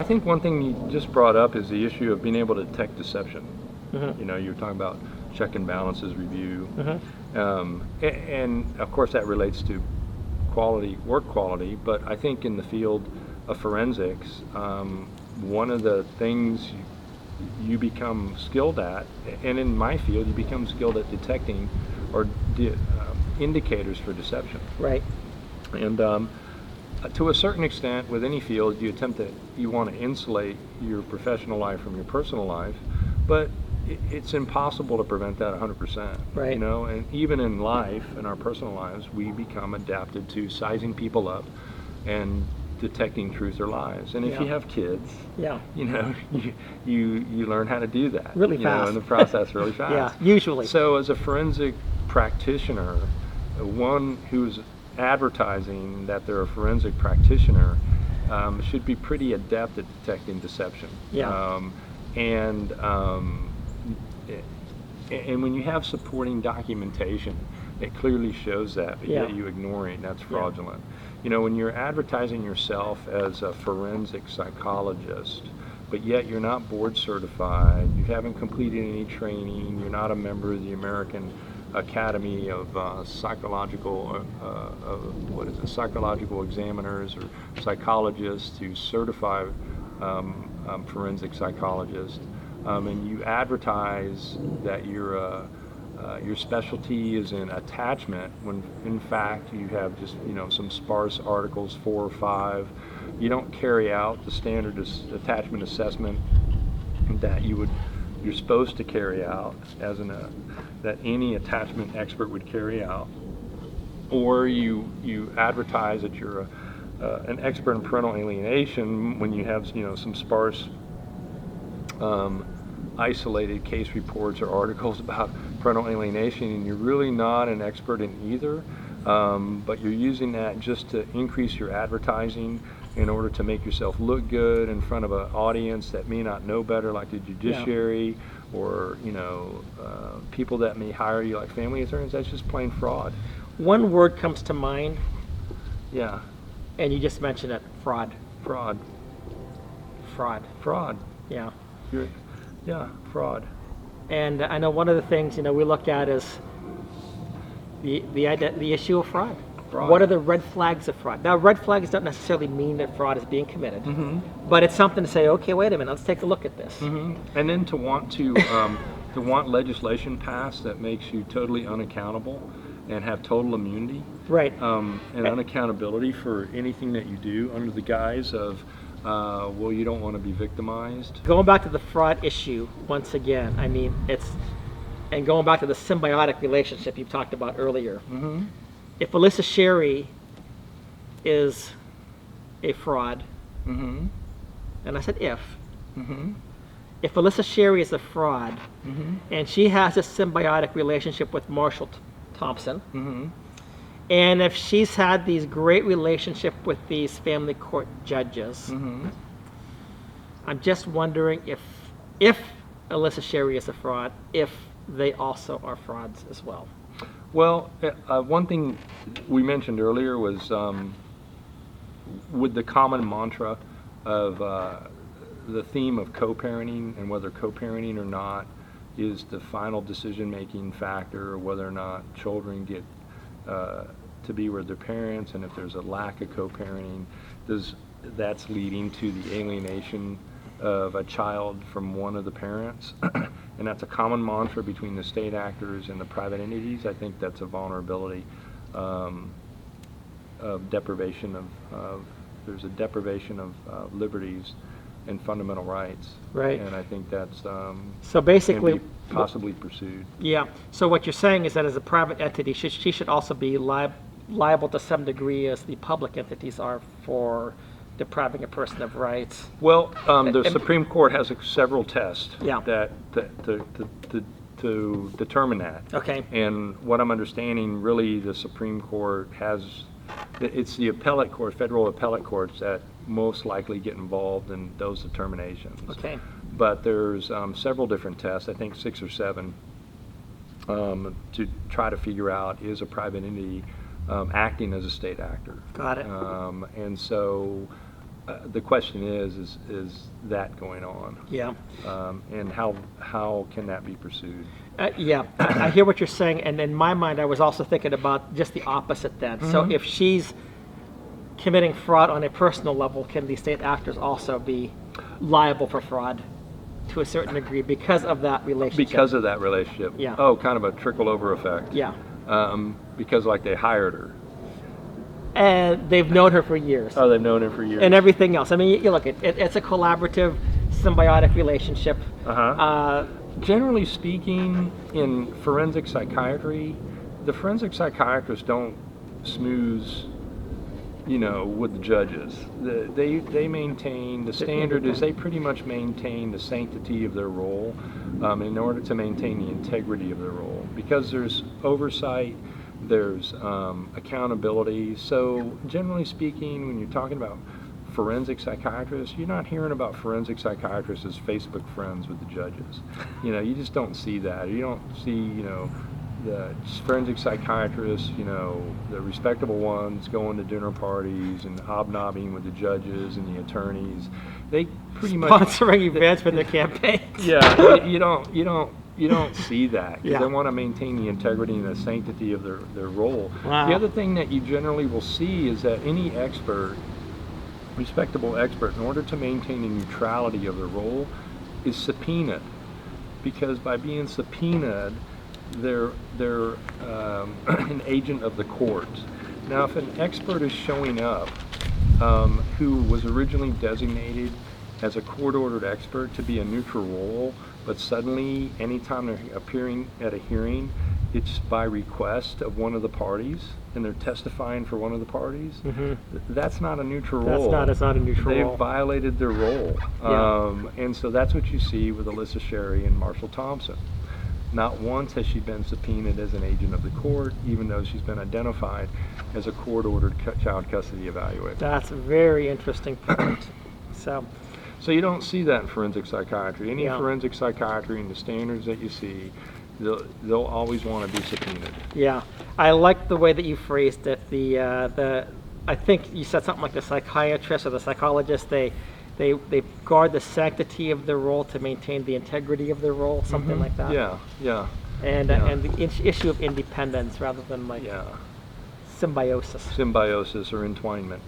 I think one thing you just brought up is the issue of being able to detect deception. You know, you're talking about check and balances review, and of course that relates to work quality. But I think in the field of forensics, one of the things you become skilled at, and in my field you become skilled at detecting or indicators for deception. Right. And to a certain extent, with any field, you want to insulate your professional life from your personal life, but it's impossible to prevent that 100%. Right. You know, and even in life, in our personal lives, we become adapted to sizing people up and detecting truth or lies. And if you have kids, you know, you learn how to do that really fast. In the process, really fast. Yeah, usually. So as a forensic practitioner, one who's advertising that they're a forensic practitioner should be pretty adept at detecting deception. And when you have supporting documentation, it clearly shows that, but yet you ignore it, and that's fraudulent. You know, when you're advertising yourself as a forensic psychologist, but yet you're not board certified, you haven't completed any training, you're not a member of the American Academy of psychological examiners or psychologists who certify forensic psychologists, and you advertise that your specialty is in attachment, when in fact you have just some sparse articles, 4 or 5. You don't carry out the standard attachment assessment that you're supposed to carry out that any attachment expert would carry out, or you advertise that you're an expert in parental alienation when you have some sparse isolated case reports or articles about parental alienation, and you're really not an expert in either, but you're using that just to increase your advertising in order to make yourself look good in front of an audience that may not know better, like the judiciary, or people that may hire you like family attorneys. That's just plain fraud. One word comes to mind. Yeah. And you just mentioned it, fraud. Fraud. Yeah. Fraud. And I know one of the things we look at is the issue of fraud. What are the red flags of fraud? Now, red flags don't necessarily mean that fraud is being committed, but it's something to say, okay, wait a minute, let's take a look at this. And then to want legislation passed that makes you totally unaccountable and have total immunity, right? And unaccountability for anything that you do under the guise of, well, you don't want to be victimized. Going back to the fraud issue once again, I mean, and going back to the symbiotic relationship you talked about earlier. If Alissa Sherry is a fraud, and I said if Alissa Sherry is a fraud, and she has a symbiotic relationship with Marshall Thompson, and if she's had these great relationship with these family court judges, I'm just wondering if Alissa Sherry is a fraud, if they also are frauds as well. Well, one thing we mentioned earlier was with the common mantra of the theme of co-parenting, and whether co-parenting or not is the final decision-making factor, or whether or not children get to be with their parents, and if there's a lack of co-parenting, that's leading to the alienation of a child from one of the parents. And that's a common mantra between the state actors and the private entities. I think that's a vulnerability of deprivation there's a deprivation of liberties and fundamental rights. Right. And I think that's so basically can be possibly pursued. Yeah. So what you're saying is that as a private entity, she should also be liable to some degree as the public entities are for depriving a person of rights. Well, the Supreme Court has several tests Yeah. to determine that. Okay. And what I'm understanding, really, the Supreme Court it's the appellate court, federal appellate courts, that most likely get involved in those determinations. Okay. But there's several different tests, I think 6 or 7, to try to figure out, is a private entity acting as a state actor. Got it. And so the question is that going on? Yeah. And how can that be pursued? Yeah, I hear what you're saying, and in my mind, I was also thinking about just the opposite then. So if she's committing fraud on a personal level, can the state actors also be liable for fraud to a certain degree because of that relationship? Because of that relationship. Yeah. Oh, kind of a trickle over effect. Yeah. Because like they hired her. And they've known her for years. Oh, they've known her for years. And everything else. I mean, you look, it's a collaborative, symbiotic relationship. Generally speaking, in forensic psychiatry, the forensic psychiatrists don't smooth, with the judges. They maintain, the standard is they pretty much maintain the sanctity of their role in order to maintain the integrity of their role. Because there's oversight, there's accountability. So generally speaking, when you're talking about forensic psychiatrists, you're not hearing about forensic psychiatrists as Facebook friends with the judges. You just don't see that. You don't see, the forensic psychiatrists, the respectable ones going to dinner parties and hobnobbing with the judges and the attorneys. They pretty much sponsoring events for their campaigns. Yeah, you don't see that. 'Cause Yeah. they want to maintain the integrity and the sanctity of their role. Wow. The other thing that you generally will see is that any expert, respectable expert, in order to maintain the neutrality of their role, is subpoenaed. Because by being subpoenaed, they're an agent of the court. Now, if an expert is showing up who was originally designated as a court-ordered expert to be a neutral role, but suddenly, anytime they're appearing at a hearing, it's by request of one of the parties, and they're testifying for one of the parties, that's not a neutral role. It's not a neutral role. They've violated their role. Yeah. And so that's what you see with Alissa Sherry and Marshall Thompson. Not once has she been subpoenaed as an agent of the court, even though she's been identified as a court-ordered child custody evaluator. That's a very interesting point. So you don't see that in forensic psychiatry. Any Yeah. forensic psychiatry and the standards that you see, they'll always want to be subpoenaed. Yeah, I like the way that you phrased it. I think you said something like the psychiatrist or the psychologist. They guard the sanctity of their role to maintain the integrity of their role, something like that. Yeah. And Yeah. and the issue of independence rather than like symbiosis. Symbiosis or entwinement.